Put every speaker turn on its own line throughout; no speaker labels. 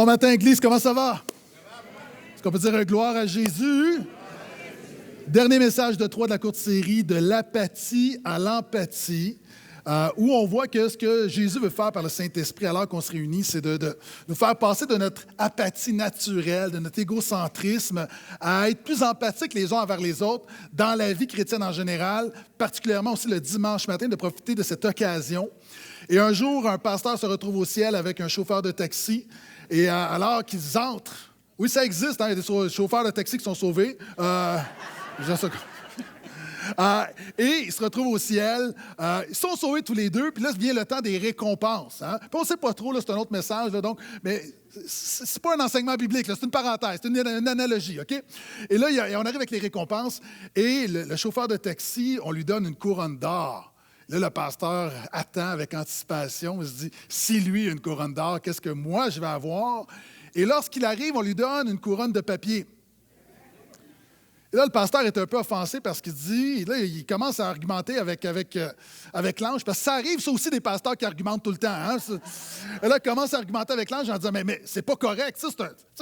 Bon matin, Église, comment ça va? Est-ce qu'on peut dire gloire à Jésus? Dernier message de 3 de la courte série, de l'apathie à l'empathie, où on voit que ce que Jésus veut faire par le Saint-Esprit alors qu'on se réunit, c'est de nous faire passer de notre apathie naturelle, de notre égocentrisme, à être plus empathiques les uns envers les autres dans la vie chrétienne en général, particulièrement aussi le dimanche matin, de profiter de cette occasion. Et un jour, un pasteur se retrouve au ciel avec un chauffeur de taxi, et alors qu'ils entrent, oui, ça existe, hein, il y a des chauffeurs de taxi qui sont sauvés. Et ils se retrouvent au ciel. Ils sont sauvés tous les deux. Puis là, vient le temps des récompenses. Hein? Puis on ne sait pas trop, là, c'est un autre message. Là, donc, mais c'est pas un enseignement biblique, là, c'est une parenthèse, c'est une analogie. OK? Et là, on arrive avec les récompenses. Et le chauffeur de taxi, on lui donne une couronne d'or. Là, le pasteur attend avec anticipation. Il se dit, si lui a une couronne d'or, qu'est-ce que moi je vais avoir? Et lorsqu'il arrive, on lui donne une couronne de papier. Et là, le pasteur est un peu offensé parce qu'il dit, là, il commence à argumenter avec l'ange, parce que ça arrive, ça aussi, des pasteurs qui argumentent tout le temps. Hein? Et là, il commence à argumenter avec l'ange en disant, mais c'est pas correct. Ça,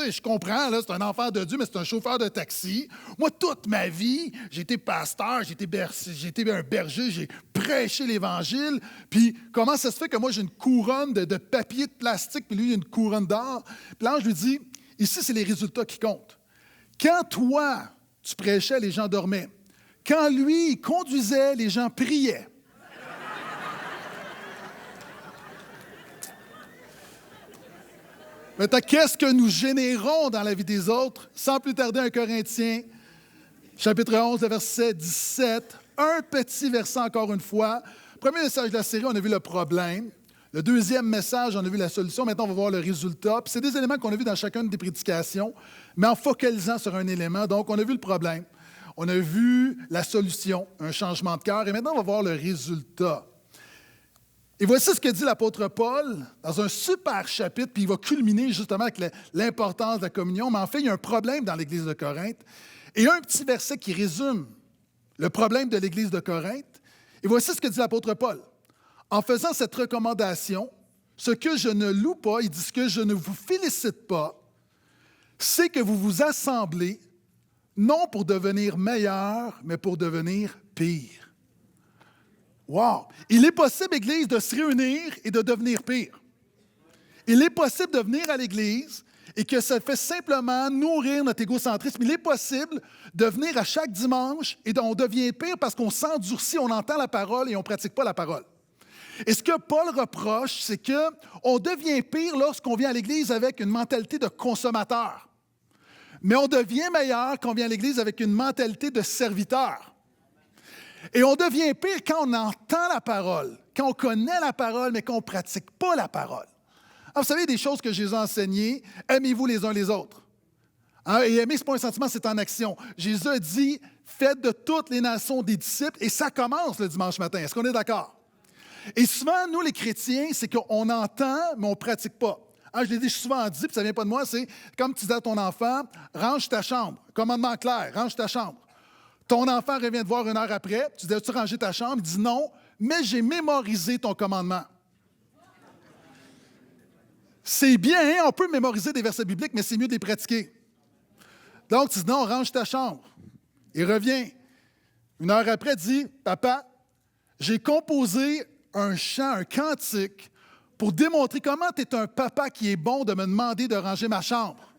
je comprends, là, c'est un enfant de Dieu, mais c'est un chauffeur de taxi. Moi, toute ma vie, j'ai été pasteur, j'ai été un berger, j'ai prêché l'Évangile. Puis comment ça se fait que moi, j'ai une couronne de papier de plastique, puis lui, il a une couronne d'or? Puis l'ange lui dit, ici, c'est les résultats qui comptent. Quand toi, tu prêchais, les gens dormaient. Quand lui, il conduisait, les gens priaient. Maintenant, qu'est-ce que nous générons dans la vie des autres? Sans plus tarder, 1 Corinthiens, chapitre 11, verset 17. Un petit verset encore une fois. Premier message de la série, on a vu le problème. Le deuxième message, on a vu la solution. Maintenant, on va voir le résultat. Puis c'est des éléments qu'on a vus dans chacune des prédications, mais en focalisant sur un élément. Donc, on a vu le problème. On a vu la solution, un changement de cœur. Et maintenant, on va voir le résultat. Et voici ce que dit l'apôtre Paul dans un super chapitre, puis il va culminer justement avec l'importance de la communion. Mais en fait, il y a un problème dans l'Église de Corinthe. Et un petit verset qui résume le problème de l'Église de Corinthe. Et voici ce que dit l'apôtre Paul. En faisant cette recommandation, ce que je ne loue pas, il dit ce que je ne vous félicite pas, c'est que vous vous assemblez, non pour devenir meilleur, mais pour devenir pire. Wow! Il est possible, Église, de se réunir et de devenir pire. Il est possible de venir à l'Église et que ça fait simplement nourrir notre égocentrisme. Il est possible de venir à chaque dimanche et on devient pire parce qu'on s'endurcit, on entend la parole et on ne pratique pas la parole. Et ce que Paul reproche, c'est qu'on devient pire lorsqu'on vient à l'Église avec une mentalité de consommateur. Mais on devient meilleur quand on vient à l'Église avec une mentalité de serviteur. Et on devient pire quand on entend la parole, quand on connaît la parole, mais qu'on ne pratique pas la parole. Alors, vous savez, des choses que Jésus a enseignées, aimez-vous les uns les autres. Hein? Et aimer, ce n'est pas un sentiment, c'est en action. Jésus a dit, faites de toutes les nations des disciples, et ça commence le dimanche matin. Est-ce qu'on est d'accord? Et souvent, nous, les chrétiens, c'est qu'on entend, mais on ne pratique pas. Hein, je l'ai dit souvent dit, puis ça ne vient pas de moi, c'est comme tu dis à ton enfant, range ta chambre. Commandement clair, range ta chambre. Ton enfant revient te voir 1 heure après, tu dis, as-tu rangé ta chambre? Il dit non, mais j'ai mémorisé ton commandement. C'est bien, hein? On peut mémoriser des versets bibliques, mais c'est mieux de les pratiquer. Donc, tu dis non, range ta chambre. Il revient. 1 heure après, dit, papa, j'ai composé un chant, un cantique, pour démontrer comment tu es un papa qui est bon de me demander de ranger ma chambre.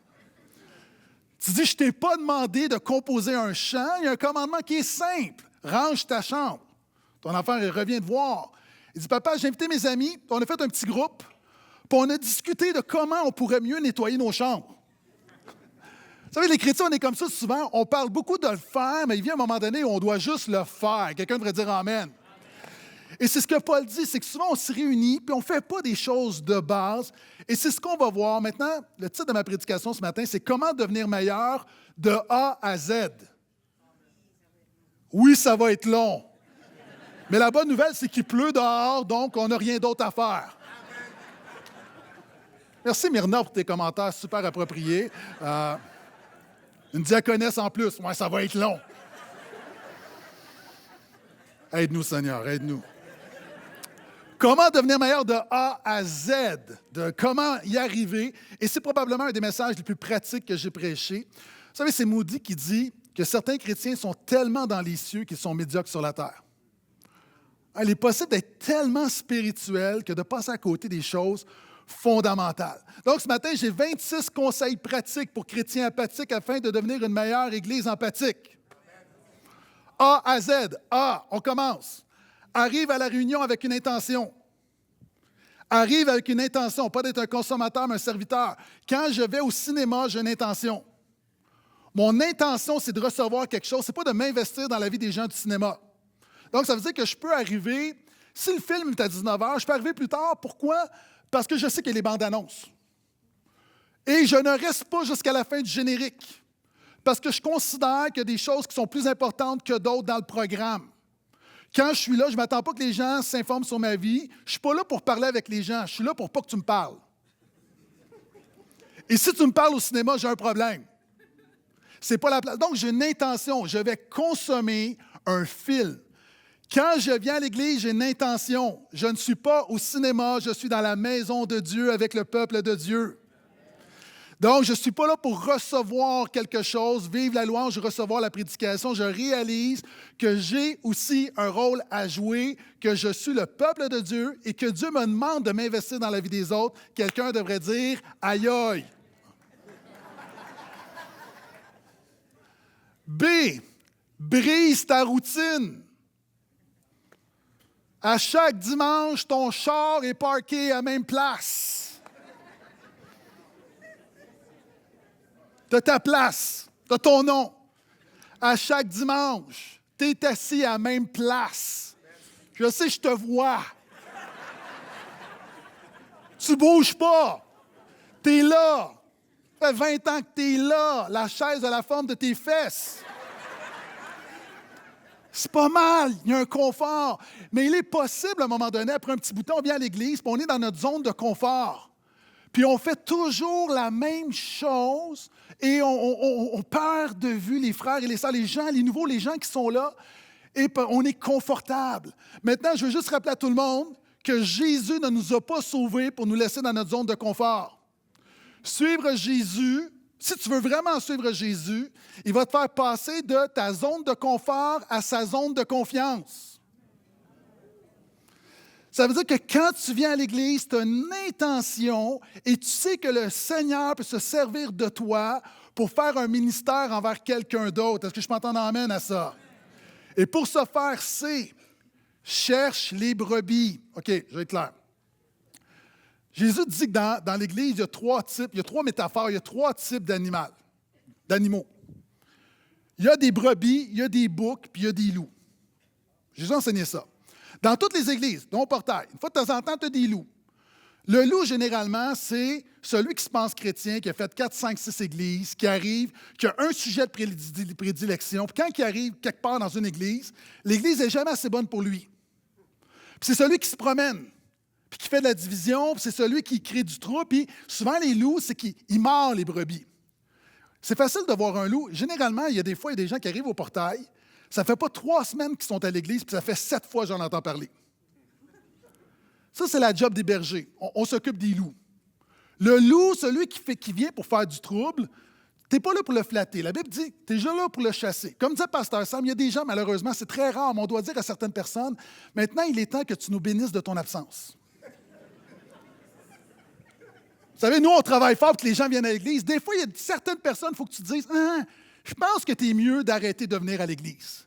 Tu dis, je ne t'ai pas demandé de composer un chant, il y a un commandement qui est simple, range ta chambre. Ton enfant il revient te voir. Il dit, papa, j'ai invité mes amis, on a fait un petit groupe, puis on a discuté de comment on pourrait mieux nettoyer nos chambres. Vous savez, les chrétiens, on est comme ça souvent, on parle beaucoup de le faire, mais il vient un moment donné où on doit juste le faire. Quelqu'un devrait dire Amen. Et c'est ce que Paul dit, c'est que souvent on se réunit puis on ne fait pas des choses de base. Et c'est ce qu'on va voir. Maintenant, le titre de ma prédication ce matin, c'est « Comment devenir meilleur de A à Z ». Oui, ça va être long. Mais la bonne nouvelle, c'est qu'il pleut dehors, donc on n'a rien d'autre à faire. Merci Myrna pour tes commentaires super appropriés. Une diaconesse en plus. Ouais, ça va être long. Aide-nous, Seigneur, aide-nous. Comment devenir meilleur de A à Z, de comment y arriver. Et c'est probablement un des messages les plus pratiques que j'ai prêché. Vous savez, c'est Moody qui dit que certains chrétiens sont tellement dans les cieux qu'ils sont médiocres sur la terre. Il est possible d'être tellement spirituel que de passer à côté des choses fondamentales. Donc, ce matin, j'ai 26 conseils pratiques pour chrétiens apathiques afin de devenir une meilleure Église empathique. A à Z. A, on commence. Arrive à la réunion avec une intention. Arrive avec une intention, pas d'être un consommateur, mais un serviteur. Quand je vais au cinéma, j'ai une intention. Mon intention, c'est de recevoir quelque chose. Ce n'est pas de m'investir dans la vie des gens du cinéma. Donc, ça veut dire que je peux arriver, si le film est à 19h, je peux arriver plus tard. Pourquoi? Parce que je sais qu'il y a les bandes annonces. Et je ne reste pas jusqu'à la fin du générique. Parce que je considère qu'il y a des choses qui sont plus importantes que d'autres dans le programme. Quand je suis là, je ne m'attends pas que les gens s'informent sur ma vie. Je ne suis pas là pour parler avec les gens. Je suis là pour pas que tu me parles. Et si tu me parles au cinéma, j'ai un problème. C'est pas la place. Donc, j'ai une intention. Je vais consommer un film. Quand je viens à l'Église, j'ai une intention. Je ne suis pas au cinéma, je suis dans la maison de Dieu avec le peuple de Dieu. Donc, je ne suis pas là pour recevoir quelque chose, vivre la louange, recevoir la prédication. Je réalise que j'ai aussi un rôle à jouer, que je suis le peuple de Dieu et que Dieu me demande de m'investir dans la vie des autres. Quelqu'un devrait dire « Aïe aïe ». B. Brise ta routine. À chaque dimanche, ton char est parké à la même place. Tu as ta place, tu as ton nom. À chaque dimanche, tu es assis à la même place. Je sais, je te vois. Tu ne bouges pas. Tu es là. Ça fait 20 ans que tu es là. La chaise a la forme de tes fesses. C'est pas mal, il y a un confort. Mais il est possible, à un moment donné, après un petit bout de temps, on vient à l'Église, puis on est dans notre zone de confort. Puis on fait toujours la même chose et on perd de vue les frères et les sœurs, les gens, les nouveaux, les gens qui sont là, et on est confortable. Maintenant, je veux juste rappeler à tout le monde que Jésus ne nous a pas sauvés pour nous laisser dans notre zone de confort. Suivre Jésus, si tu veux vraiment suivre Jésus, il va te faire passer de ta zone de confort à sa zone de confiance. Ça veut dire que quand tu viens à l'Église, tu as une intention et tu sais que le Seigneur peut se servir de toi pour faire un ministère envers quelqu'un d'autre. Est-ce que je m'entends amène à ça? Et pour ce faire, c'est cherche les brebis. OK, je vais être clair. Jésus dit que dans l'Église, il y a trois types, il y a trois métaphores, il y a trois types d'animaux. Il y a des brebis, il y a des boucs, puis il y a des loups. Jésus a enseigné ça. Dans toutes les églises, dont Portail, une fois de temps en temps, tu as des loups. Le loup, généralement, c'est celui qui se pense chrétien, qui a fait 4, 5, 6 églises, qui arrive, qui a un sujet de prédilection. Puis quand il arrive quelque part dans une église, l'église n'est jamais assez bonne pour lui. Puis c'est celui qui se promène, puis qui fait de la division, puis c'est celui qui crée du trouble. Puis souvent, les loups, c'est qu'ils mordent les brebis. C'est facile de voir un loup. Généralement, il y a des fois, il y a des gens qui arrivent au portail. Ça ne fait pas 3 semaines qu'ils sont à l'église, puis ça fait 7 fois que j'en entends parler. Ça, c'est la job des bergers. On s'occupe des loups. Le loup, celui qui vient pour faire du trouble, tu n'es pas là pour le flatter. La Bible dit, tu es déjà là pour le chasser. Comme disait Pasteur Sam, il y a des gens, malheureusement, c'est très rare, mais on doit dire à certaines personnes, maintenant, il est temps que tu nous bénisses de ton absence. Vous savez, nous, on travaille fort pour que les gens viennent à l'église. Des fois, il y a certaines personnes, il faut que tu te dises, je pense que tu es mieux d'arrêter de venir à l'église.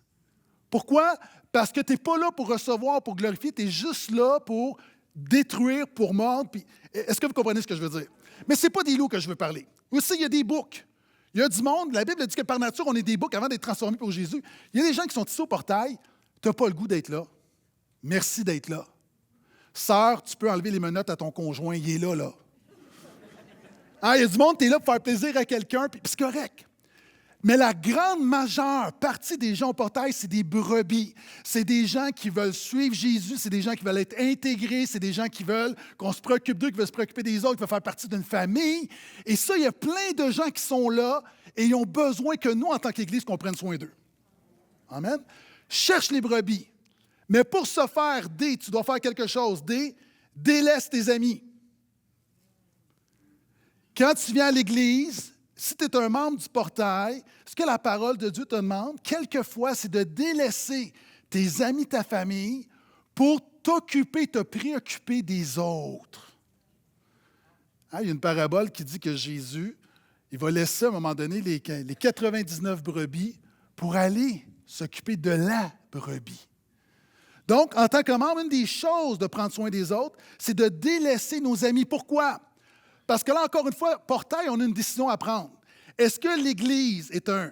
Pourquoi? Parce que tu n'es pas là pour recevoir, pour glorifier, tu es juste là pour détruire, pour mordre. Puis, est-ce que vous comprenez ce que je veux dire? Mais ce n'est pas des loups que je veux parler. Aussi, il y a des boucs. Il y a du monde. La Bible dit que par nature, on est des boucs avant d'être transformés pour Jésus. Il y a des gens qui sont ici au portail. Tu n'as pas le goût d'être là. Merci d'être là. Sœur, tu peux enlever les menottes à ton conjoint. Il est là, là. Il y a du monde, tu es là pour faire plaisir à quelqu'un, puis c'est correct. Mais la grande majeure partie des gens au portail, c'est des brebis. C'est des gens qui veulent suivre Jésus, c'est des gens qui veulent être intégrés, c'est des gens qui veulent qu'on se préoccupe d'eux, qui veulent se préoccuper des autres, qui veulent faire partie d'une famille. Et ça, il y a plein de gens qui sont là et ils ont besoin que nous, en tant qu'Église, qu'on prenne soin d'eux. Amen. Cherche les brebis. Mais pour ce faire, tu dois faire quelque chose. Délaisse tes amis. Quand tu viens à l'Église, si tu es un membre du portail, ce que la parole de Dieu te demande, quelquefois, c'est de délaisser tes amis, ta famille, pour t'occuper, te préoccuper des autres. Hein, il y a une parabole qui dit que Jésus, il va laisser à un moment donné les 99 brebis pour aller s'occuper de la brebis. Donc, en tant que membre, une des choses de prendre soin des autres, c'est de délaisser nos amis. Pourquoi? Parce que là, encore une fois, portail, on a une décision à prendre. Est-ce que l'Église est un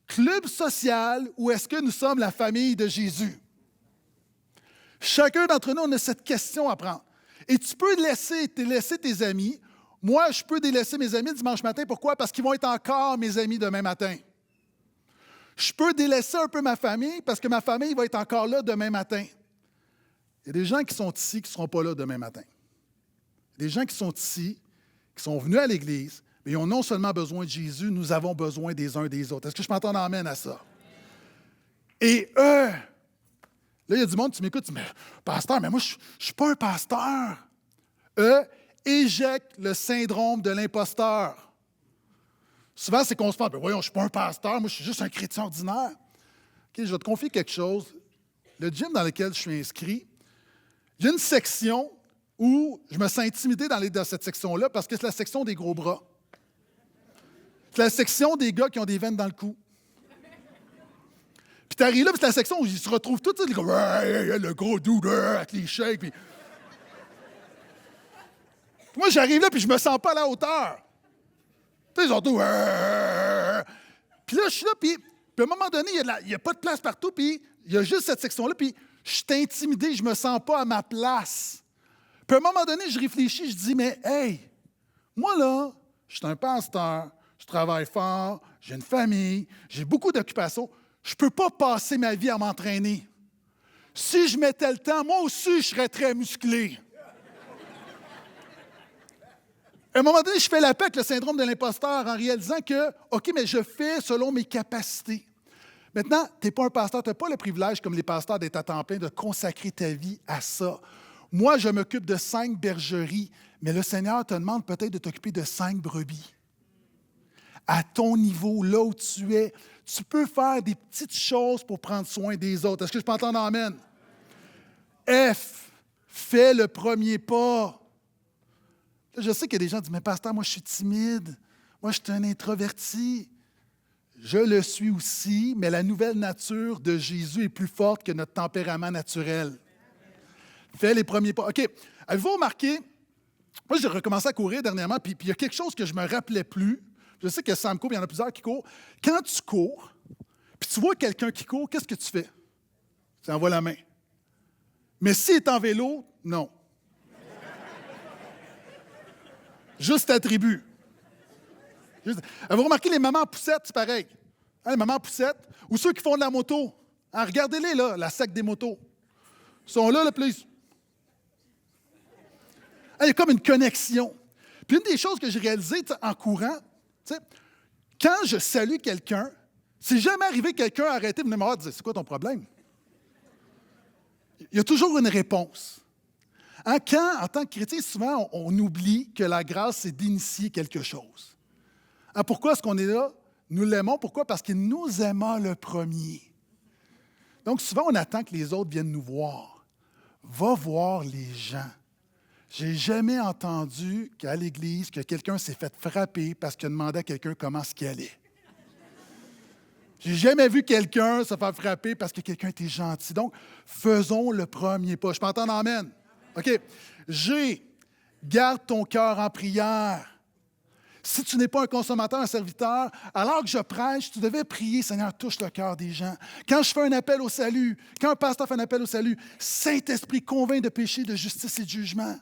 club social ou est-ce que nous sommes la famille de Jésus? Chacun d'entre nous, on a cette question à prendre. Et tu peux délaisser tes amis. Moi, je peux délaisser mes amis dimanche matin. Pourquoi? Parce qu'ils vont être encore mes amis demain matin. Je peux délaisser un peu ma famille parce que ma famille va être encore là demain matin. Il y a des gens qui sont ici qui ne seront pas là demain matin. Il y a des gens qui sont ici, qui sont venus à l'Église, mais ils ont non seulement besoin de Jésus, nous avons besoin des uns des autres. Est-ce que je m'entends amène à ça? Et là, il y a du monde qui m'écoute, mais pasteur, mais moi, je ne suis pas un pasteur. Éjecte le syndrome de l'imposteur. Souvent, c'est qu'on se pense, voyons, je ne suis pas un pasteur, moi, je suis juste un chrétien ordinaire. OK, je vais te confier quelque chose. Le gym dans lequel je suis inscrit, il y a une section où je me sens intimidé dans cette section-là parce que c'est la section des gros bras. C'est la section des gars qui ont des veines dans le cou. Puis tu arrives là, puis c'est la section où ils se retrouvent tous, les gars, le gros dude avec les shakes. Puis moi, j'arrive là, puis je me sens pas à la hauteur. Tu sais, ils ont tout. Puis là, je suis là, puis à un moment donné, il n'y a pas de place partout, puis il y a juste cette section-là, puis je suis intimidé, je me sens pas à ma place. Puis à un moment donné, je réfléchis, je dis, mais hey, moi là, je suis un pasteur, je travaille fort, j'ai une famille, j'ai beaucoup d'occupations, je ne peux pas passer ma vie à m'entraîner. Si je mettais le temps, moi aussi, je serais très musclé. À un moment donné, je fais la paix avec le syndrome de l'imposteur en réalisant que, OK, mais je fais selon mes capacités. Maintenant, tu n'es pas un pasteur, tu n'as pas le privilège, comme les pasteurs, d'être à temps plein, de consacrer ta vie à ça. Moi, je m'occupe de 5 bergeries, mais le Seigneur te demande peut-être de t'occuper de 5 brebis. À ton niveau, là où tu es, tu peux faire des petites choses pour prendre soin des autres. Est-ce que je peux entendre amen? F, fais le premier pas. Je sais qu'il y a des gens qui disent, mais pasteur, moi je suis timide, moi je suis un introverti. Je le suis aussi, mais la nouvelle nature de Jésus est plus forte que notre tempérament naturel. Fais les premiers pas. OK, avez-vous remarqué, moi j'ai recommencé à courir dernièrement, puis il y a quelque chose que je ne me rappelais plus. Je sais que Sam court, il y en a plusieurs qui courent. Quand tu cours, puis tu vois quelqu'un qui court, qu'est-ce que tu fais? Tu envoies la main. Mais s'il est en vélo, non. Juste attribut. Vous remarquez, les mamans poussettes, c'est pareil. Hein, les mamans poussettes, ou ceux qui font de la moto. Hein, regardez-les, là, la sac des motos. Ils sont là, le plus. Hein, il y a comme une connexion. Puis une des choses que j'ai réalisées en courant, quand je salue quelqu'un, c'est jamais arrivé que quelqu'un a arrêté de venir me voir et dire, c'est quoi ton problème? Il y a toujours une réponse. Hein, quand, en tant que chrétien, souvent, on oublie que la grâce, c'est d'initier quelque chose. Hein, pourquoi est-ce qu'on est là? Nous l'aimons. Pourquoi? Parce qu'il nous aima le premier. Donc, souvent, on attend que les autres viennent nous voir. Va voir les gens. J'ai jamais entendu qu'à l'Église, que quelqu'un s'est fait frapper parce qu'il a demandé à quelqu'un comment ce qu'il allait. J'ai jamais vu quelqu'un se faire frapper parce que quelqu'un était gentil. Donc, faisons le premier pas. Je peux entendre amen? OK. G, garde ton cœur en prière. Si tu n'es pas un consommateur, un serviteur, alors que je prêche, tu devais prier, Seigneur, touche le cœur des gens. Quand je fais un appel au salut, quand un pasteur fait un appel au salut, Saint-Esprit convainc de péché, de justice et de jugement.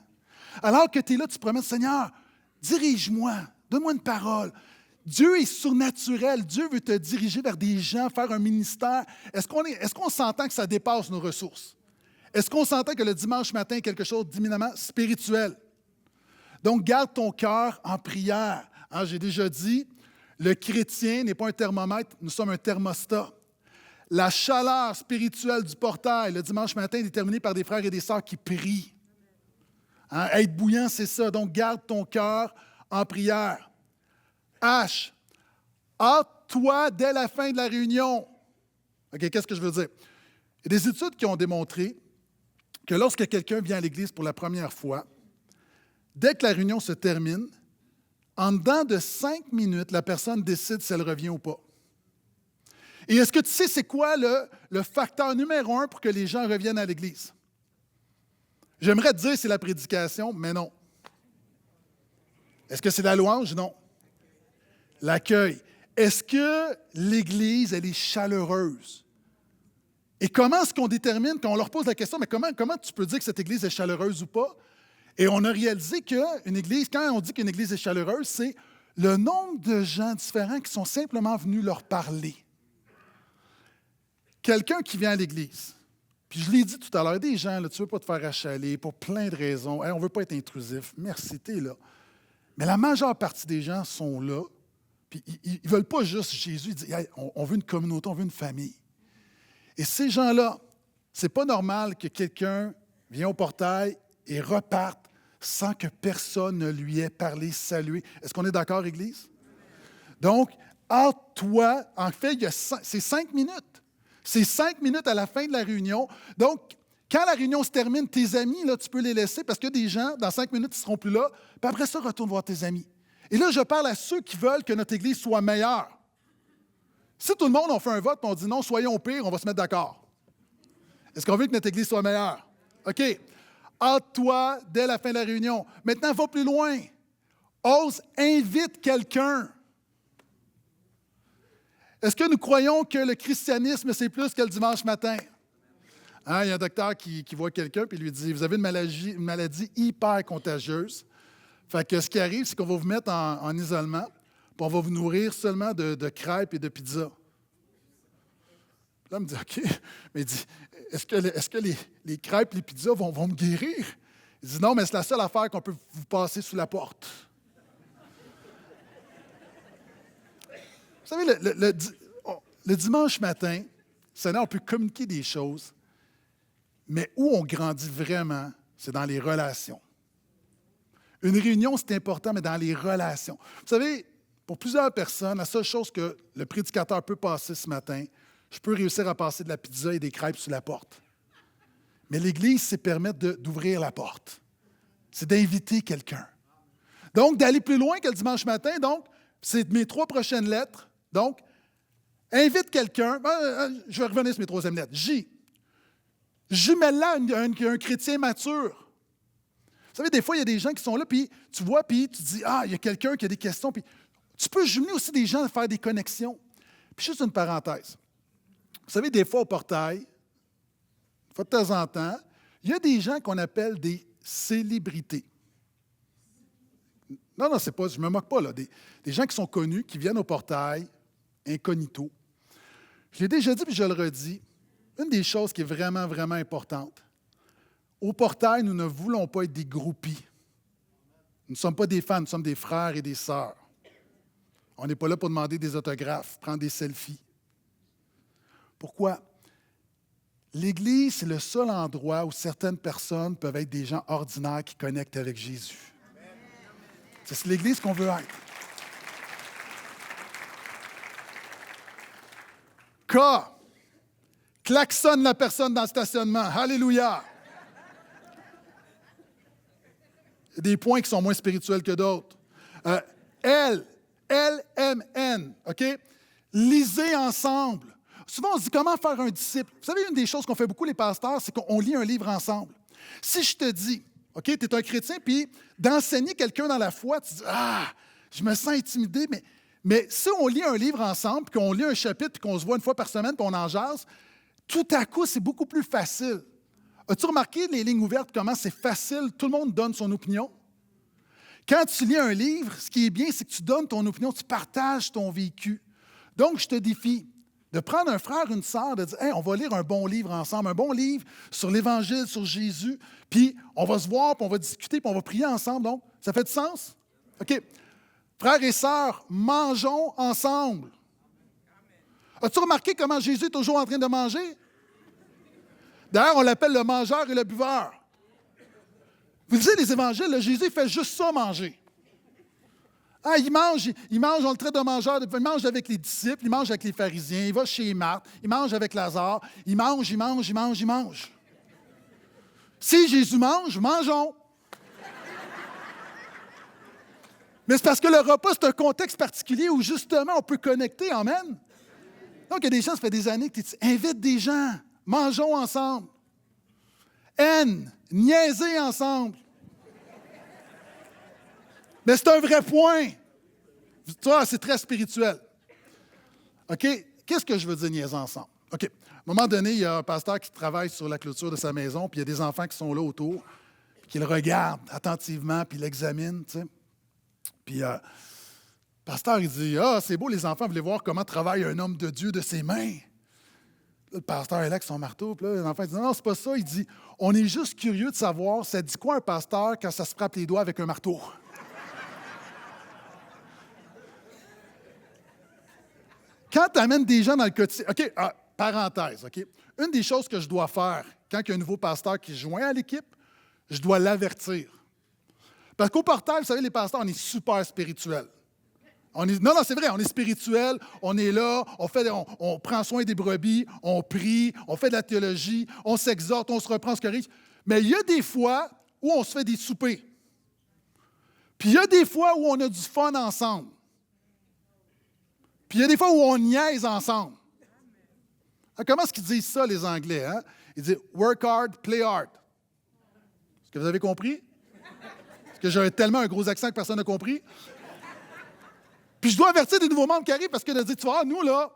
Alors que tu es là, tu promets, Seigneur, dirige-moi, donne-moi une parole. Dieu est surnaturel. Dieu veut te diriger vers des gens, faire un ministère. Est-ce qu'on s'entend que ça dépasse nos ressources? Est-ce qu'on s'entend que le dimanche matin est quelque chose d'éminemment spirituel? Donc, garde ton cœur en prière. Hein, j'ai déjà dit, le chrétien n'est pas un thermomètre, nous sommes un thermostat. La chaleur spirituelle du portail, le dimanche matin, est déterminée par des frères et des sœurs qui prient. Hein, être bouillant, c'est ça. Donc, garde ton cœur en prière. H. Hâte-toi dès la fin de la réunion. OK, qu'est-ce que je veux dire? Il y a des études qui ont démontré que lorsque quelqu'un vient à l'Église pour la première fois, dès que la réunion se termine, en dedans de 5 minutes, la personne décide si elle revient ou pas. Et est-ce que tu sais c'est quoi le facteur numéro 1 pour que les gens reviennent à l'Église? J'aimerais te dire c'est la prédication, mais non. Est-ce que c'est la louange? Non. L'accueil. Est-ce que l'Église, elle est chaleureuse? Et comment est-ce qu'on détermine, quand on leur pose la question, mais comment tu peux dire que cette Église est chaleureuse ou pas? Et on a réalisé qu'une Église, quand on dit qu'une Église est chaleureuse, c'est le nombre de gens différents qui sont simplement venus leur parler. Quelqu'un qui vient à l'Église, puis je l'ai dit tout à l'heure, des gens, là, tu ne veux pas te faire achaler pour plein de raisons. Hey, on ne veut pas être intrusif. Merci, t'es là. Mais la majeure partie des gens sont là, puis ils ne veulent pas juste Jésus. Ils disent hey, on veut une communauté, on veut une famille. Et ces gens-là, ce n'est pas normal que quelqu'un vienne au portail et reparte sans que personne ne lui ait parlé, salué. Est-ce qu'on est d'accord, Église? Donc, hâte-toi. En fait, c'est 5 minutes. C'est 5 minutes à la fin de la réunion. Donc, quand la réunion se termine, tes amis, là, tu peux les laisser parce que des gens, dans 5 minutes, ils ne seront plus là. Puis après ça, retourne voir tes amis. Et là, je parle à ceux qui veulent que notre Église soit meilleure. Si tout le monde, on fait un vote et on dit non, soyons pires, on va se mettre d'accord. Est-ce qu'on veut que notre Église soit meilleure? OK. Hâte-toi dès la fin de la réunion. Maintenant, va plus loin. Ose, invite quelqu'un. Est-ce que nous croyons que le christianisme, c'est plus que le dimanche matin? Hein, il y a un docteur qui voit quelqu'un et lui dit « Vous avez une maladie hyper contagieuse. » Fait que ce qui arrive, c'est qu'on va vous mettre en isolement, puis on va vous nourrir seulement de crêpes et de pizzas. Là, il me dit « OK. » Mais il dit « Est-ce que les crêpes et les pizzas vont me guérir? » Il dit « Non, mais c'est la seule affaire qu'on peut vous passer sous la porte. » Vous savez, le dimanche matin, Seigneur, on peut communiquer des choses, mais où on grandit vraiment, c'est dans les relations. Une réunion, c'est important, mais dans les relations. Vous savez, pour plusieurs personnes, la seule chose que le prédicateur peut passer ce matin, je peux réussir à passer de la pizza et des crêpes sous la porte. Mais l'Église, c'est permettre d'ouvrir la porte. C'est d'inviter quelqu'un. Donc, d'aller plus loin que le dimanche matin, donc, c'est mes 3 prochaines lettres. Donc, invite quelqu'un. Je vais revenir sur mes 3e lettres. J. Jumelle-la un chrétien mature. Vous savez, des fois, il y a des gens qui sont là, puis tu vois, puis tu dis, il y a quelqu'un qui a des questions. Puis tu peux jumeler aussi des gens à faire des connexions. Puis juste une parenthèse. Vous savez, des fois, au portail, une fois de temps en temps, il y a des gens qu'on appelle des célébrités. Non, c'est pas, je ne me moque pas, là. Des gens qui sont connus, qui viennent au portail, incognito. Je l'ai déjà dit, puis je le redis, une des choses qui est vraiment, vraiment importante, au portail, nous ne voulons pas être des groupies. Nous ne sommes pas des fans, nous sommes des frères et des sœurs. On n'est pas là pour demander des autographes, prendre des selfies. Pourquoi? L'Église, c'est le seul endroit où certaines personnes peuvent être des gens ordinaires qui connectent avec Jésus. C'est l'Église qu'on veut être. K. Klaxonne la personne dans le stationnement. Alléluia. Il y a des points qui sont moins spirituels que d'autres. L. L-M-N. OK? Lisez ensemble. Souvent, on se dit comment faire un disciple. Vous savez, une des choses qu'on fait beaucoup, les pasteurs, c'est qu'on lit un livre ensemble. Si je te dis, OK, tu es un chrétien, puis d'enseigner quelqu'un dans la foi, tu dis, je me sens intimidé, mais si on lit un livre ensemble, puis qu'on lit un chapitre, puis qu'on se voit une fois par semaine, puis on en jase, tout à coup, c'est beaucoup plus facile. As-tu remarqué les lignes ouvertes, comment c'est facile, tout le monde donne son opinion? Quand tu lis un livre, ce qui est bien, c'est que tu donnes ton opinion, tu partages ton vécu. Donc, je te défie de prendre un frère, une sœur, de dire hey, on va lire un bon livre ensemble, un bon livre sur l'Évangile, sur Jésus, puis on va se voir, puis on va discuter, puis on va prier ensemble. Donc, ça fait du sens? OK. Frères et sœurs, mangeons ensemble. As-tu remarqué comment Jésus est toujours en train de manger? D'ailleurs, on l'appelle le mangeur et le buveur. Vous lisez les évangiles, là, Jésus fait juste ça, manger. Ah, il mange, on le traite de mangeur, il mange avec les disciples, il mange avec les pharisiens, il va chez Marthe, il mange avec Lazare, il mange. Si Jésus mange, mangeons. Mais c'est parce que le repas, c'est un contexte particulier où justement on peut connecter, amen. Donc il y a des gens, ça fait des années que tu dis, invite des gens, mangeons ensemble. Niaiser ensemble. Mais c'est un vrai point. Tu vois, c'est très spirituel. OK? Qu'est-ce que je veux dire, niaiser ensemble? OK. À un moment donné, il y a un pasteur qui travaille sur la clôture de sa maison, puis il y a des enfants qui sont là autour, puis qui le regardent attentivement, puis l'examinent, tu sais. Puis, le pasteur, il dit, « Ah, c'est beau, les enfants voulaient voir comment travaille un homme de Dieu de ses mains. » Là, le pasteur est là avec son marteau, puis là, les enfants disent, « Non, c'est pas ça. » Il dit, « On est juste curieux de savoir, ça dit quoi un pasteur quand ça se frappe les doigts avec un marteau? » Quand tu amènes des gens dans le quotidien, OK, parenthèse, OK? Une des choses que je dois faire quand il y a un nouveau pasteur qui se joint à l'équipe, je dois l'avertir. Parce qu'au portail, vous savez, les pasteurs, on est super spirituels. Non, c'est vrai, on est spirituel, on est là, on prend soin des brebis, on prie, on fait de la théologie, on s'exhorte, on se reprend ce corrige. Mais il y a des fois où on se fait des soupers. Puis il y a des fois où on a du fun ensemble. Puis il y a des fois où on niaise ensemble. Comment est-ce qu'ils disent ça, les Anglais? Hein? Ils disent « work hard, play hard ». Est-ce que vous avez compris? Est-ce que j'ai tellement un gros accent que personne n'a compris? Puis je dois avertir des nouveaux membres qui arrivent parce que de dire, tu vois, nous, là,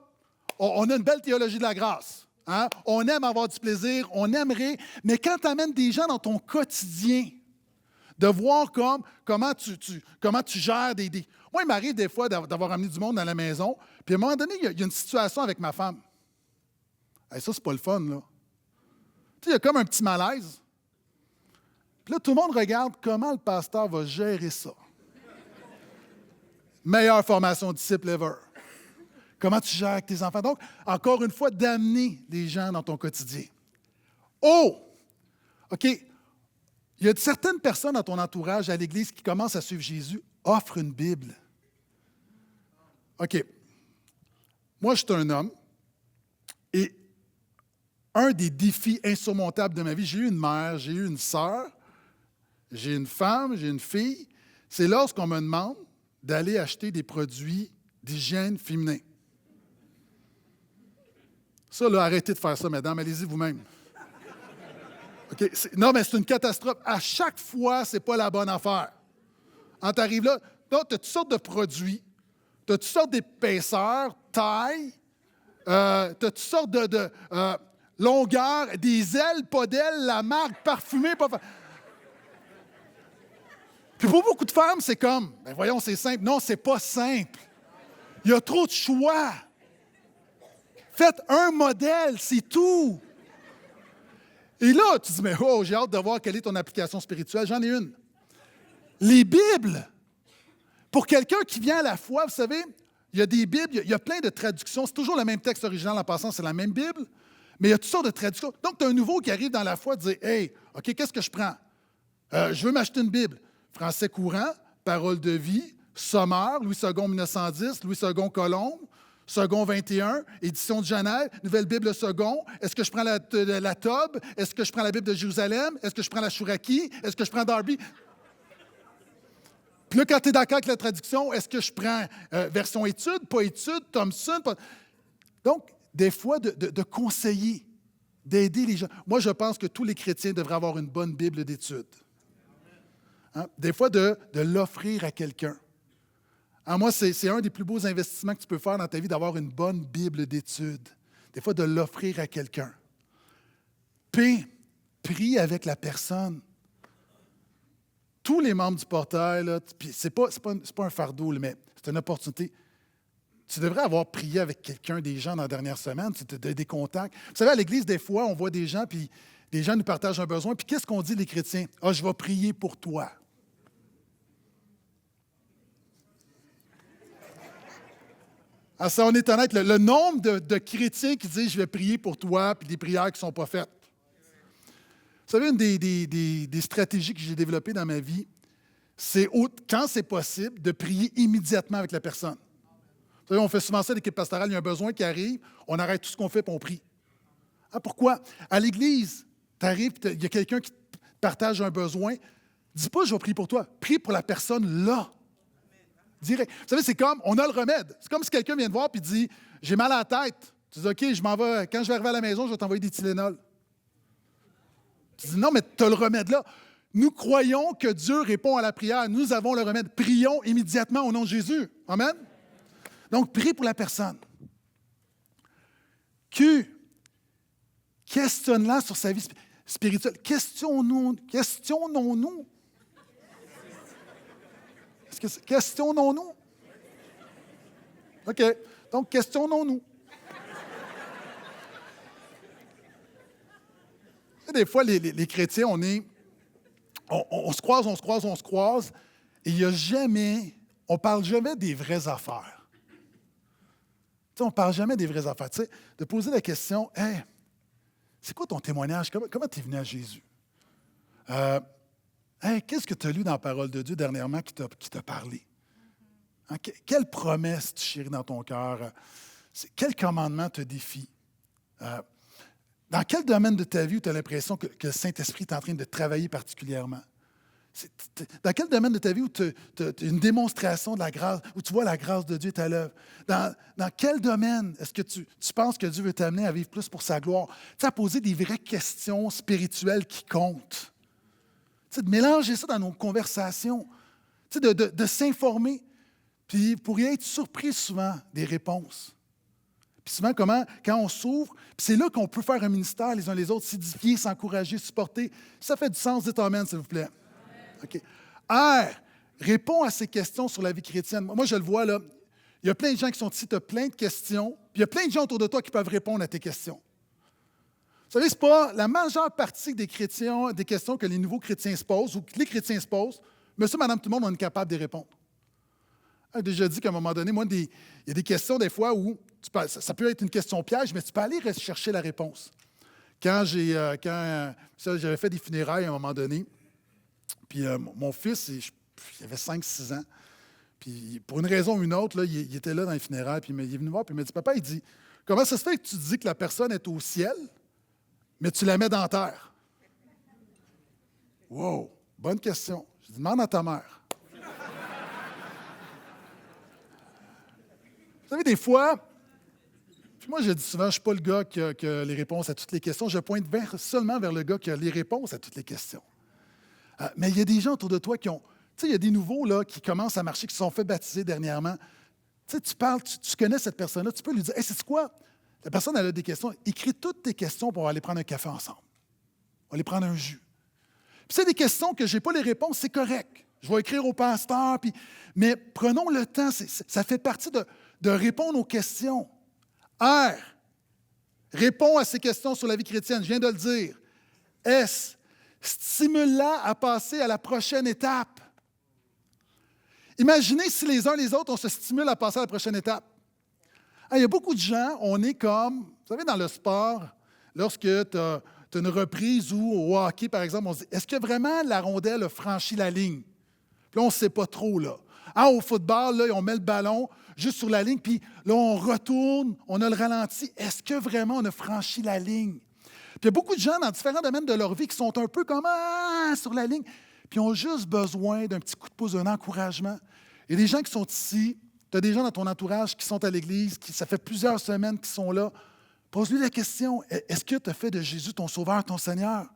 on a une belle théologie de la grâce. Hein? On aime avoir du plaisir, on aimerait, mais quand tu amènes des gens dans ton quotidien, de voir comment tu gères des... Moi, il m'arrive des fois d'avoir amené du monde dans la maison, puis à un moment donné, il y a une situation avec ma femme. Hey, ça, c'est pas le fun, là. Tu sais, il y a comme un petit malaise. Puis là, tout le monde regarde comment le pasteur va gérer ça. Meilleure formation disciple ever. Comment tu gères avec tes enfants? Donc, encore une fois, d'amener des gens dans ton quotidien. Oh! OK. Il y a certaines personnes dans ton entourage à l'Église qui commencent à suivre Jésus. Offre une Bible. OK. Moi, je suis un homme et un des défis insurmontables de ma vie, j'ai eu une mère, j'ai eu une sœur, j'ai une femme, j'ai une fille, c'est lorsqu'on me demande d'aller acheter des produits d'hygiène féminin. Ça, là, arrêtez de faire ça, mesdames, allez-y vous-même. Okay? Non, mais c'est une catastrophe. À chaque fois, ce n'est pas la bonne affaire. Quand tu arrives là, tu as toutes sortes de produits, tu as toutes sortes d'épaisseurs, tailles, tu as toutes sortes de longueurs, des ailes, pas d'ailes, la marque, parfumée, pas... Puis pour beaucoup de femmes, c'est comme, ben voyons, c'est simple. Non, c'est pas simple. Il y a trop de choix. Faites un modèle, c'est tout. Et là, tu dis, mais oh, j'ai hâte de voir quelle est ton application spirituelle. J'en ai une. Les Bibles. Pour quelqu'un qui vient à la foi, vous savez, il y a des Bibles, il y a plein de traductions. C'est toujours le même texte original en passant, c'est la même Bible, mais il y a toutes sortes de traductions. Donc, tu as un nouveau qui arrive dans la foi et dit, hey, OK, qu'est-ce que je prends? Je veux m'acheter une Bible. Français courant, Parole de vie, Sommaire, Louis II 1910, Louis II Colombe, Second 21, Édition de Genève, Nouvelle Bible Second. Est-ce que je prends la Tob? Est-ce que je prends la Bible de Jérusalem? Est-ce que je prends la Chouraki? Est-ce que je prends Darby? Puis là, quand tu es d'accord avec la traduction, est-ce que je prends version étude, pas étude, Thomson? Pas... Donc, des fois, de conseiller, d'aider les gens. Moi, je pense que tous les chrétiens devraient avoir une bonne Bible d'étude. Hein? Des fois, de l'offrir à quelqu'un. Hein, moi, c'est un des plus beaux investissements que tu peux faire dans ta vie, d'avoir une bonne Bible d'étude. Des fois, de l'offrir à quelqu'un. Prie avec la personne. Tous les membres du portail, ce n'est pas un fardeau, mais c'est une opportunité. Tu devrais avoir prié avec quelqu'un, des gens dans la dernière semaine, des contacts. Vous savez, à l'Église, des fois, on voit des gens, puis des gens nous partagent un besoin, puis qu'est-ce qu'on dit, les chrétiens? « Ah, je vais prier pour toi. » Ah, ça, on est honnête, le nombre de chrétiens qui disent « Je vais prier pour toi », puis des prières qui ne sont pas faites. Vous savez, une des stratégies que j'ai développées dans ma vie, c'est, quand c'est possible, de prier immédiatement avec la personne. Vous savez, on fait souvent ça à l'équipe pastorale, il y a un besoin qui arrive, on arrête tout ce qu'on fait et on prie. Ah, pourquoi? À l'Église, tu arrives, il y a quelqu'un qui te partage un besoin, dis pas « Je vais prier pour toi », prie pour la personne là. Direct. Vous savez, c'est comme, on a le remède. C'est comme si quelqu'un vient te voir et dit « J'ai mal à la tête ». Tu dis « OK, je m'en vais, quand je vais arriver à la maison, je vais t'envoyer des Tylenol ». Tu dis « Non, mais tu as le remède là ». Nous croyons que Dieu répond à la prière. Nous avons le remède. Prions immédiatement au nom de Jésus. Amen. Donc, prie pour la personne. Q. Questionne-la sur sa vie spirituelle. Questionnons-nous. Questionnons-nous. OK. Donc, questionnons-nous. Des fois, les chrétiens, on se croise, et il n'y a jamais, on ne parle jamais des vraies affaires. Tu sais, on ne parle jamais des vraies affaires. Tu sais, de poser la question, « Hey, c'est quoi ton témoignage? Comment tu es venu à Jésus? Hey, qu'est-ce que tu as lu dans la parole de Dieu dernièrement qui t'a parlé? Hein, quelle promesse tu chéris dans ton cœur? Quel commandement te défie? Dans quel domaine de ta vie où tu as l'impression que le Saint-Esprit est en train de travailler particulièrement? Dans quel domaine de ta vie où tu as une démonstration de la grâce, où tu vois la grâce de Dieu est à l'œuvre? Dans quel domaine est-ce que tu penses que Dieu veut t'amener à vivre plus pour sa gloire? Tu sais, à poser des vraies questions spirituelles qui comptent. Tu sais, de mélanger ça dans nos conversations. Tu sais, de s'informer. Puis vous pourriez être surpris souvent des réponses. Puis souvent, quand on s'ouvre, puis c'est là qu'on peut faire un ministère les uns les autres, s'édifier, s'encourager, supporter. Ça fait du sens, dites amen, s'il vous plaît. OK. R, réponds à ces questions sur la vie chrétienne. Moi, je le vois, là, il y a plein de gens qui sont ici, tu as plein de questions, puis il y a plein de gens autour de toi qui peuvent répondre à tes questions. Vous savez, ce n'est pas la majeure partie des questions que les nouveaux chrétiens se posent ou que les chrétiens se posent, monsieur, madame, tout le monde, on est capable de répondre. J'ai déjà dit qu'à un moment donné, moi, il y a des questions des fois où ça peut être une question piège, mais tu peux aller chercher la réponse. Quand j'avais fait des funérailles à un moment donné, puis mon fils, il avait 5-6 ans, puis pour une raison ou une autre, là, il était là dans les funérailles, puis il est venu me voir, puis il m'a dit, « Papa, il dit, comment ça se fait que tu dis que la personne est au ciel, mais tu la mets dans la terre? » Wow, bonne question. Je dis, demande à ta mère. Vous savez, des fois, puis moi, je dis souvent, je ne suis pas le gars qui a les réponses à toutes les questions. Je pointe seulement vers le gars qui a les réponses à toutes les questions. Mais il y a des gens autour de toi qui ont... Tu sais, il y a des nouveaux là, qui commencent à marcher, qui se sont fait baptiser dernièrement. Tu sais, tu parles, tu connais cette personne-là, tu peux lui dire, « Hey, c'est quoi? » La personne, elle a des questions. Écris toutes tes questions pour aller prendre un café ensemble. On va aller prendre un jus. Puis c'est des questions que je n'ai pas les réponses, c'est correct. Je vais écrire au pasteur, mais prenons le temps. Ça fait partie de répondre aux questions. R, réponds à ces questions sur la vie chrétienne. Je viens de le dire. S, stimule-la à passer à la prochaine étape. Imaginez si les uns les autres, on se stimule à passer à la prochaine étape. Il y a beaucoup de gens, on est comme, vous savez, dans le sport, lorsque tu as une reprise ou au hockey, par exemple, on se dit, est-ce que vraiment la rondelle a franchi la ligne? Puis là, on ne sait pas trop, là. Au football, là, on met le ballon juste sur la ligne, puis là, on retourne, on a le ralenti. Est-ce que vraiment on a franchi la ligne? Puis il y a beaucoup de gens dans différents domaines de leur vie qui sont un peu comme sur la ligne, puis ont juste besoin d'un petit coup de pouce, d'un encouragement. Il y a des gens qui sont ici, tu as des gens dans ton entourage qui sont à l'Église, ça fait plusieurs semaines qu'ils sont là. Pose-lui la question, est-ce que tu as fait de Jésus ton Sauveur, ton Seigneur?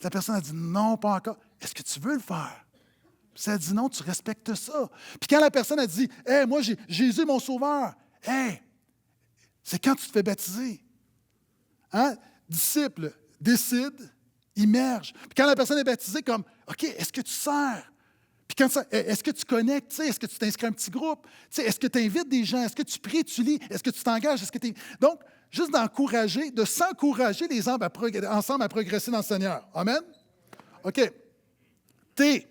La personne a dit non, pas encore. Est-ce que tu veux le faire? Puis si elle dit non, tu respectes ça. Puis quand la personne a dit, « Hey, moi, Jésus est mon Sauveur. » Hey, c'est quand tu te fais baptiser. Hein? Disciple, décide, immerge. Puis quand la personne est baptisée, comme, OK, est-ce que tu sers? Puis est-ce que tu connectes? Est-ce que tu t'inscris à un petit groupe? Est-ce que tu invites des gens? Est-ce que tu pries, tu lis? Est-ce que tu t'engages? Donc, juste d'encourager, de s'encourager les ensemble à progresser dans le Seigneur. Amen? OK. T,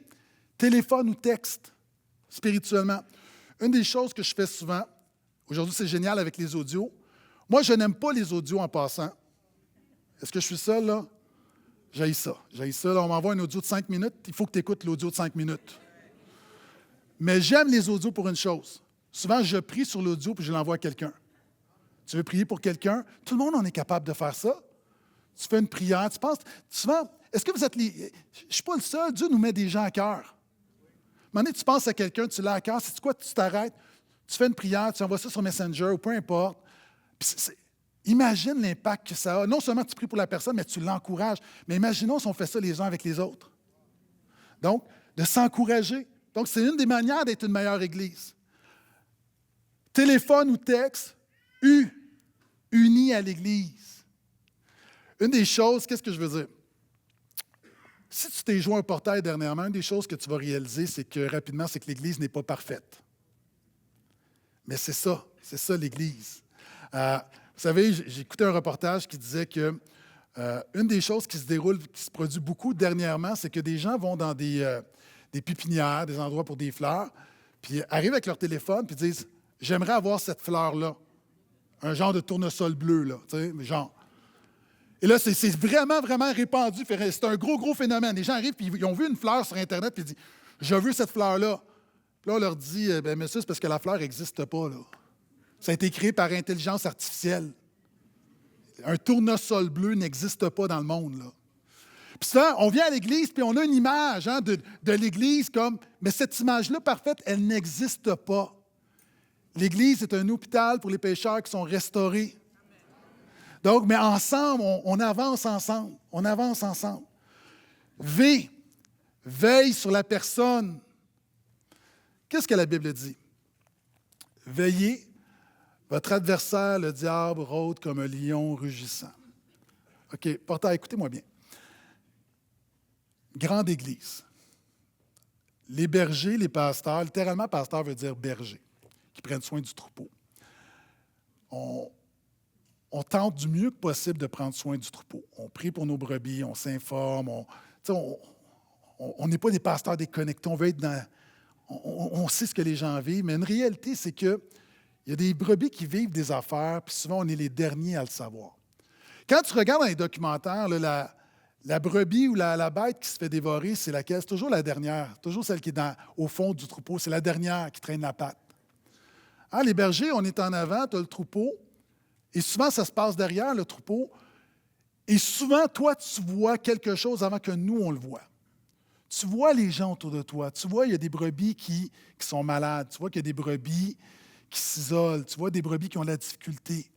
téléphone ou texte, spirituellement. Une des choses que je fais souvent, Aujourd'hui, c'est génial avec les audios. Moi, je n'aime pas les audios en passant. Est-ce que je suis seul, là? J'haïs ça. J'haïs ça. Là, on m'envoie un audio de 5 minutes. Il faut que tu écoutes l'audio de 5 minutes. Mais j'aime les audios pour une chose. Souvent, je prie sur l'audio puis je l'envoie à quelqu'un. Tu veux prier pour quelqu'un? Tout le monde en est capable de faire ça. Tu fais une prière, tu penses. Souvent, est-ce que vous êtes les. Je ne suis pas le seul. Dieu nous met des gens à cœur. À un moment donné, tu penses à quelqu'un, tu l'as à cœur. C'est quoi? Tu t'arrêtes, tu fais une prière, tu envoies ça sur Messenger ou peu importe. Imagine l'impact que ça a. Non seulement tu pries pour la personne, mais tu l'encourages. Mais imaginons si on fait ça les uns avec les autres. Donc, de s'encourager. Donc, c'est une des manières d'être une meilleure Église. Téléphone ou texte, unis à l'Église. Une des choses, qu'est-ce que je veux dire? Si tu t'es joint un portail dernièrement, une des choses que tu vas réaliser, c'est que rapidement, c'est que l'Église n'est pas parfaite. Mais c'est ça l'Église. Vous savez, j'ai écouté un reportage qui disait que une des choses qui se produit beaucoup dernièrement, c'est que des gens vont dans des pépinières, des endroits pour des fleurs, puis arrivent avec leur téléphone, puis disent « J'aimerais avoir cette fleur-là. » Un genre de tournesol bleu, là, tu sais, genre. Et là, c'est vraiment, vraiment répandu. C'est un gros, gros phénomène. Les gens arrivent, puis ils ont vu une fleur sur Internet, puis ils disent « Je veux cette fleur-là. » Puis là, on leur dit « Bien, monsieur, c'est parce que la fleur n'existe pas, là. Ça a été créé par intelligence artificielle. Un tournesol bleu n'existe pas dans le monde, là. » Puis ça, on vient à l'Église, puis on a une image de l'Église comme, mais cette image-là parfaite, elle n'existe pas. L'Église est un hôpital pour les pécheurs qui sont restaurés. Donc, mais ensemble, on avance ensemble. On avance ensemble. Veille sur la personne. Qu'est-ce que la Bible dit? Veillez, votre adversaire, le diable, rôde comme un lion rugissant. OK, porteur, écoutez-moi bien. Grande Église. Les bergers, les pasteurs, littéralement, pasteur veut dire berger, qui prennent soin du troupeau. On tente du mieux que possible de prendre soin du troupeau. On prie pour nos brebis, on s'informe, on n'est pas des pasteurs déconnectés, on veut être dans... On sait ce que les gens vivent, mais une réalité, c'est qu'il y a des brebis qui vivent des affaires, puis souvent, on est les derniers à le savoir. Quand tu regardes dans les documentaires, là, la brebis ou la bête qui se fait dévorer, c'est laquelle? C'est toujours la dernière, toujours celle qui est au fond du troupeau. C'est la dernière qui traîne la patte. Hein, les bergers, on est en avant, tu as le troupeau, et souvent, ça se passe derrière le troupeau, et souvent, toi, tu vois quelque chose avant que nous, on le voit. Tu vois les gens autour de toi. Tu vois, il y a des brebis qui sont malades. Tu vois qu'il y a des brebis qui s'isolent. Tu vois des brebis qui ont de la difficulté.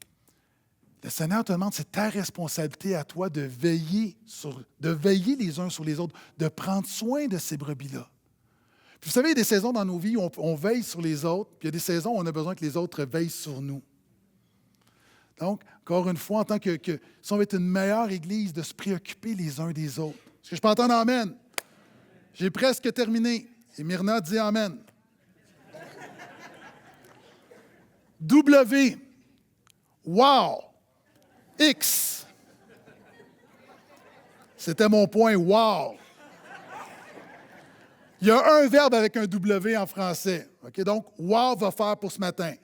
Le Seigneur te demande, c'est ta responsabilité à toi de veiller les uns sur les autres, de prendre soin de ces brebis-là. Puis vous savez, il y a des saisons dans nos vies où on veille sur les autres, puis il y a des saisons où on a besoin que les autres veillent sur nous. Donc, encore une fois, en tant que si on veut être une meilleure Église, de se préoccuper les uns des autres. Est-ce que je peux entendre Amen? J'ai presque terminé. Et Myrna dit Amen. W. Wow. X. C'était mon point. Wow. Il y a un verbe avec un W en français. Okay? Donc, wow va faire pour ce matin.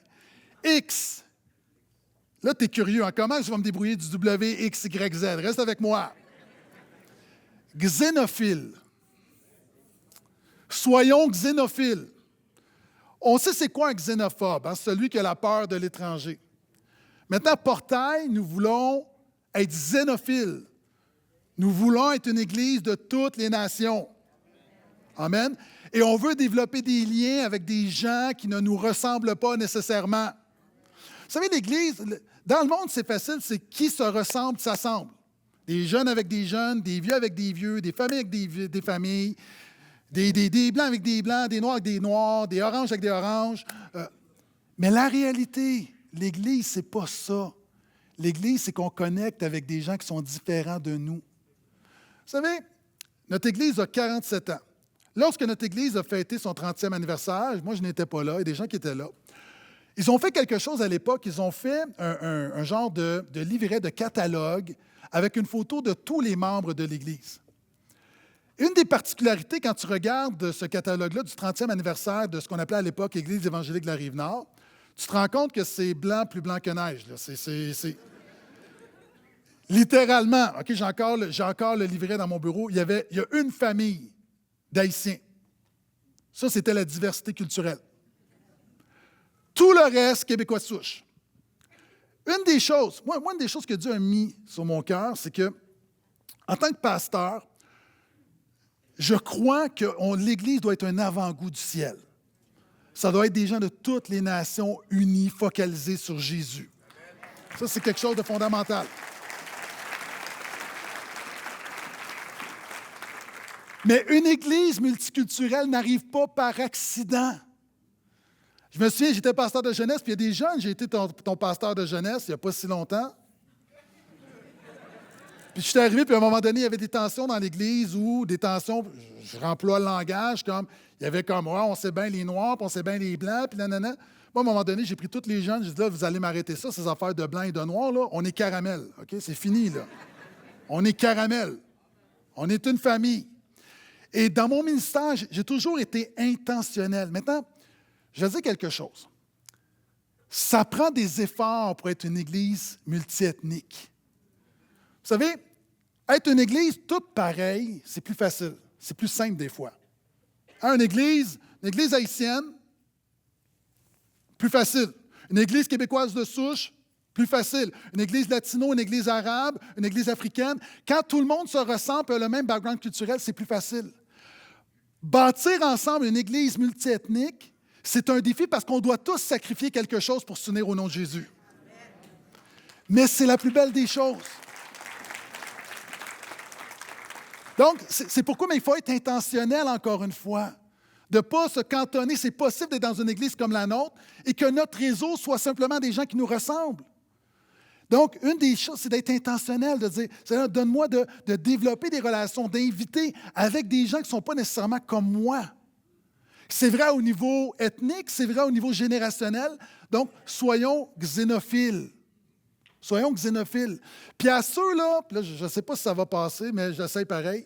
X. Là, tu es curieux. Hein? Comment je vais me débrouiller du W, X, Y, Z? Reste avec moi. Xénophile. Soyons xénophiles. On sait c'est quoi un xénophobe, hein? Celui qui a la peur de l'étranger. Maintenant, Portail, nous voulons être xénophiles. Nous voulons être une Église de toutes les nations. Amen. Et on veut développer des liens avec des gens qui ne nous ressemblent pas nécessairement. Vous savez, l'Église, dans le monde, c'est facile, c'est qui se ressemble, s'assemble. Des jeunes avec des jeunes, des vieux avec des vieux, des familles avec des familles, des blancs avec des blancs, des noirs avec des noirs, des oranges avec des oranges. Mais la réalité, l'Église, c'est pas ça. L'Église, c'est qu'on connecte avec des gens qui sont différents de nous. Vous savez, notre Église a 47 ans. Lorsque notre Église a fêté son 30e anniversaire, moi, je n'étais pas là, il y a des gens qui étaient là. Ils ont fait quelque chose à l'époque, ils ont fait un genre de livret, de catalogue, avec une photo de tous les membres de l'Église. Une des particularités, quand tu regardes ce catalogue-là du 30e anniversaire de ce qu'on appelait à l'époque l'Église évangélique de la Rive-Nord, Tu te rends compte que c'est blanc, plus blanc que neige. Là. C'est... Littéralement, OK, j'ai encore le livret dans mon bureau. Il y a une famille d'Haïtiens. Ça, c'était la diversité culturelle. Tout le reste, Québécois de souche. Une des choses que Dieu a mis sur mon cœur, c'est que, en tant que pasteur, je crois que l'Église doit être un avant-goût du ciel. Ça doit être des gens de toutes les nations unis, focalisés sur Jésus. Ça, c'est quelque chose de fondamental. Mais une Église multiculturelle n'arrive pas par accident. Je me souviens, j'étais pasteur de jeunesse, puis il y a des jeunes, j'ai été ton pasteur de jeunesse il n'y a pas si longtemps. Puis je suis arrivé, puis à un moment donné, il y avait des tensions dans l'Église, ou des tensions, je remploie le langage, comme, il y avait comme, ouais, on sait bien les Noirs, puis on sait bien les Blancs, puis nanana. Moi, à un moment donné, j'ai pris tous les jeunes, j'ai dit, là, vous allez m'arrêter ça, ces affaires de Blancs et de Noirs, là, on est caramel, OK? C'est fini, là. On est caramel. On est une famille. Et dans mon ministère, j'ai toujours été intentionnel. Maintenant, je vais dire quelque chose. Ça prend des efforts pour être une Église multiethnique. Vous savez, être une Église toute pareille, c'est plus facile. C'est plus simple des fois. Une église haïtienne, plus facile. Une Église québécoise de souche, plus facile. Une Église latino, une Église arabe, une Église africaine. Quand tout le monde se ressemble, a le même background culturel, c'est plus facile. Bâtir ensemble une Église multiethnique, c'est un défi parce qu'on doit tous sacrifier quelque chose pour s'unir au nom de Jésus. Mais c'est la plus belle des choses. Donc, c'est pourquoi il faut être intentionnel, encore une fois, de ne pas se cantonner. C'est possible d'être dans une Église comme la nôtre et que notre réseau soit simplement des gens qui nous ressemblent. Donc, une des choses, c'est d'être intentionnel, de dire, Seigneur, donne-moi de développer des relations, d'inviter avec des gens qui ne sont pas nécessairement comme moi. C'est vrai au niveau ethnique, c'est vrai au niveau générationnel. Donc, soyons xénophiles. Soyons xénophiles. Puis à ceux-là, je ne sais pas si ça va passer, mais j'essaie pareil.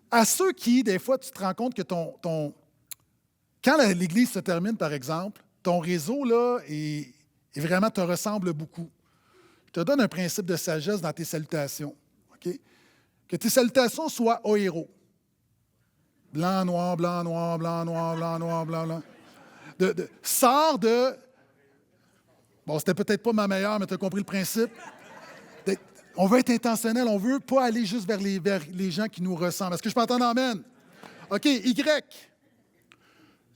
À ceux qui, des fois, tu te rends compte que quand l'Église se termine, par exemple, ton réseau, là, est vraiment te ressemble beaucoup. Je te donne un principe de sagesse dans tes salutations. Okay? Que tes salutations soient au héros. Blanc, noir, blanc, noir, blanc, noir, blanc, noir, blanc, blanc. Sors de... Bon, c'était peut-être pas ma meilleure, mais tu as compris le principe. On veut être intentionnel, on ne veut pas aller juste vers les gens qui nous ressemblent. Est-ce que je peux entendre amen? OK, Y.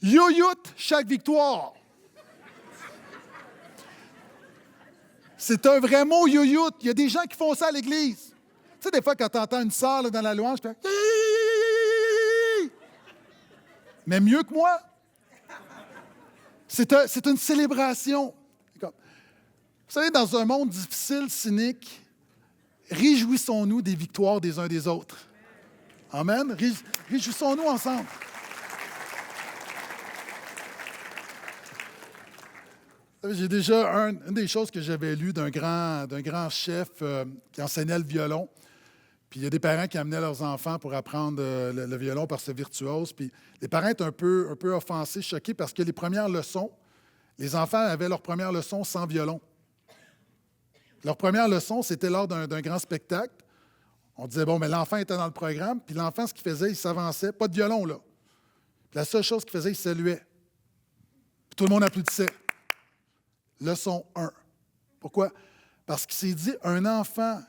Yo-yout, chaque victoire. C'est un vrai mot, yo-yout. Il y a des gens qui font ça à l'Église. Tu sais, des fois, quand tu entends une sœur dans la louange, tu fais... Mais mieux que moi. C'est une célébration. Vous savez, dans un monde difficile, cynique, réjouissons-nous des victoires des uns des autres. Amen. Réjouissons-nous ensemble. J'ai déjà une des choses que j'avais lues d'un grand chef qui enseignait le violon. Puis il y a des parents qui amenaient leurs enfants pour apprendre le violon par ce virtuose. Puis les parents étaient un peu offensés, choqués, parce que les premières leçons, les enfants avaient leur première leçon sans violon. Leur première leçon, c'était lors d'un grand spectacle. On disait, bon, mais l'enfant était dans le programme, puis l'enfant, ce qu'il faisait, il s'avançait, pas de violon, là. Puis la seule chose qu'il faisait, il saluait. Puis tout le monde applaudissait. Leçon 1. Pourquoi? Parce qu'il s'est dit, un enfant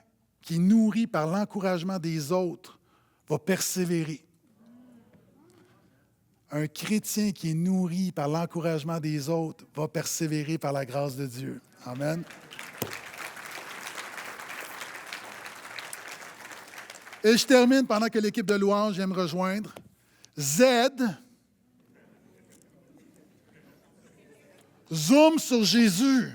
qui est nourri par l'encouragement des autres va persévérer. Un chrétien qui est nourri par l'encouragement des autres va persévérer par la grâce de Dieu. Amen. Et je termine pendant que l'équipe de louange vient me rejoindre. Z. Zoom sur Jésus.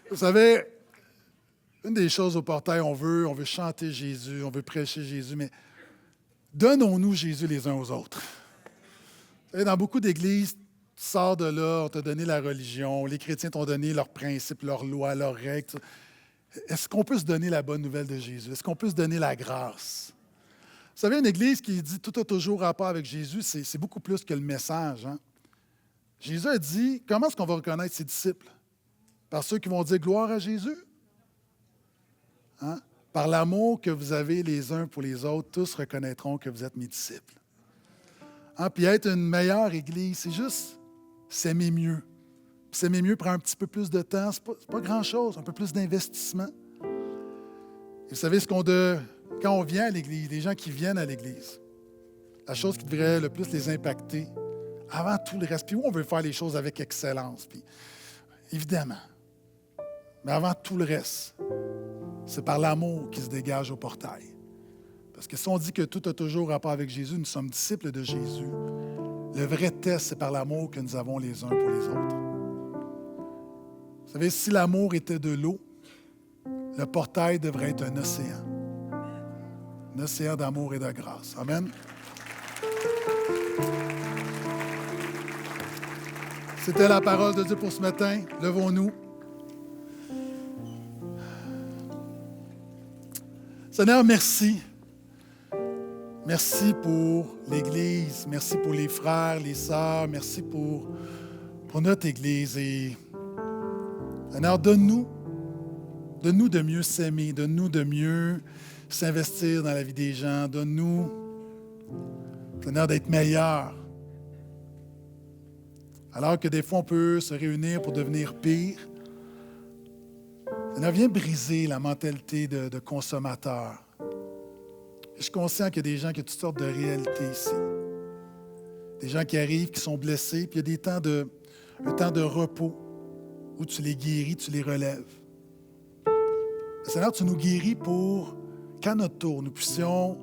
Vous savez, une des choses au portail, on veut chanter Jésus, on veut prêcher Jésus, mais donnons-nous Jésus les uns aux autres. Vous savez, dans beaucoup d'églises, tu sors de là, on t'a donné la religion, les chrétiens t'ont donné leurs principes, leurs lois, leurs règles. Est-ce qu'on peut se donner la bonne nouvelle de Jésus? Est-ce qu'on peut se donner la grâce? Vous savez, une Église qui dit tout a toujours rapport avec Jésus, c'est beaucoup plus que le message. Hein? Jésus a dit, comment est-ce qu'on va reconnaître ses disciples? Par ceux qui vont dire gloire à Jésus? Hein? Par l'amour que vous avez les uns pour les autres, tous reconnaîtront que vous êtes mes disciples. Hein? Puis être une meilleure Église, c'est juste s'aimer mieux. Puis s'aimer mieux prend un petit peu plus de temps, c'est pas grand-chose, un peu plus d'investissement. Et vous savez, quand on vient à l'Église, les gens qui viennent à l'Église, la chose qui devrait le plus les impacter, avant tout le reste, puis où on veut faire les choses avec excellence, puis évidemment, mais avant tout le reste, c'est par l'amour qui se dégage au portail. Parce que si on dit que tout a toujours rapport avec Jésus, nous sommes disciples de Jésus, le vrai test, c'est par l'amour que nous avons les uns pour les autres. Vous savez, si l'amour était de l'eau, le portail devrait être un océan. Un océan d'amour et de grâce. Amen. C'était la parole de Dieu pour ce matin. Levons-nous. Seigneur, merci. Merci pour l'Église. Merci pour les frères, les sœurs. Merci pour notre Église. Et Seigneur, donne-nous de mieux s'aimer. Donne-nous de mieux s'investir dans la vie des gens. Donne-nous, Seigneur, d'être meilleurs. Alors que des fois, on peut se réunir pour devenir pire. Seigneur, viens briser la mentalité de consommateur. Je suis conscient qu'il y a des gens qui ont toutes sortes de réalités ici. Des gens qui arrivent, qui sont blessés, puis il y a un temps de repos où tu les guéris, tu les relèves. Seigneur, tu nous guéris pour qu'à notre tour, nous puissions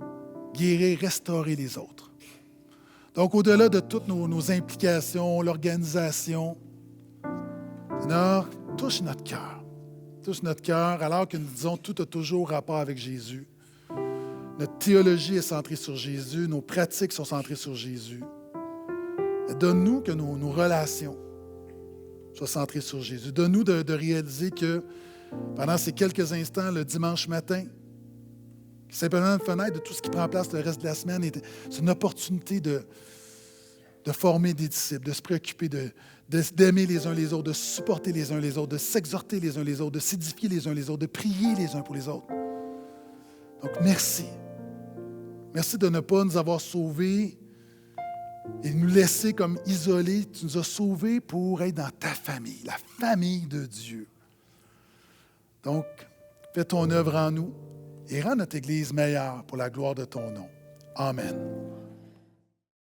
guérir, restaurer les autres. Donc, au-delà de toutes nos implications, l'organisation, Seigneur, touche notre cœur. Touche notre cœur alors que nous disons tout a toujours rapport avec Jésus. Notre théologie est centrée sur Jésus, nos pratiques sont centrées sur Jésus. Donne-nous que nos relations soient centrées sur Jésus. Donne-nous de réaliser que pendant ces quelques instants, le dimanche matin, simplement une fenêtre de tout ce qui prend place le reste de la semaine, c'est une opportunité de former des disciples, de se préoccuper, d'aimer les uns les autres, de se supporter les uns les autres, de s'exhorter les uns les autres, de s'édifier les uns les autres, de prier les uns pour les autres. Donc, merci. Merci de ne pas nous avoir sauvés et de nous laisser comme isolés. Tu nous as sauvés pour être dans ta famille, la famille de Dieu. Donc, fais ton œuvre en nous et rends notre Église meilleure pour la gloire de ton nom. Amen.